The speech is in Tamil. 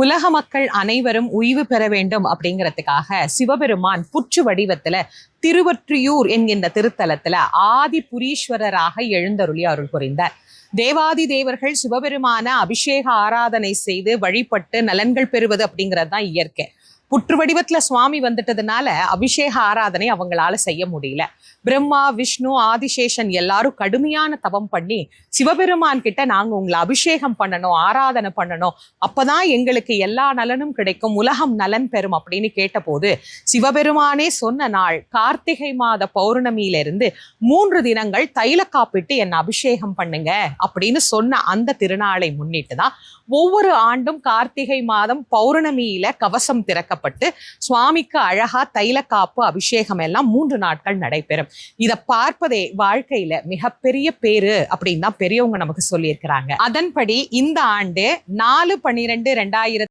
உலக மக்கள் அனைவரும் உய்வு பெற வேண்டும் அப்படிங்கிறதுக்காக சிவபெருமான் புற்று வடிவத்துல திருவொற்றியூர் என்கின்ற திருத்தலத்துல ஆதிபுரீஸ்வரராக எழுந்தருளி அருள் புரிந்தார். தேவாதி தேவர்கள் சிவபெருமான அபிஷேக ஆராதனை செய்து வழிபட்டு நலன்கள் பெறுவது அப்படிங்கிறது தான் இயற்கை. புற்று வடிவத்துல சுவாமி வந்துட்டதுனால அபிஷேக ஆராதனை அவங்களால செய்ய முடியல. பிரம்மா, விஷ்ணு, ஆதிசேஷன் எல்லாரும் கடுமையான தவம் பண்ணி சிவபெருமான் கிட்ட நாங்க உங்களை அபிஷேகம் பண்ணணும், ஆராதனை பண்ணணும், அப்பதான் எங்களுக்கு எல்லா நலனும் கிடைக்கும், உலகம் நலன் பெறும் அப்படின்னு கேட்டபோது சிவபெருமானே சொன்ன நாள் கார்த்திகை மாத பௌர்ணமியிலிருந்து 3 தினங்கள் தைல காப்பிட்டு என்ன அபிஷேகம் பண்ணுங்க அப்படின்னு சொன்ன அந்த திருநாளை முன்னிட்டு தான் ஒவ்வொரு ஆண்டும் கார்த்திகை மாதம் பௌர்ணமியில கவசம் திறக்கப்பட்டு சுவாமிக்கு அழகா தைல காப்பு அபிஷேகம் எல்லாம் 3 நாட்கள் நடைபெறும். இதை பார்ப்பதே வாழ்க்கையில மிகப்பெரிய பேரு அப்படின்னு தான் பெரியவங்க நமக்கு சொல்லியிருக்கிறாங்க. அதன்படி இந்த ஆண்டு 4/12/2000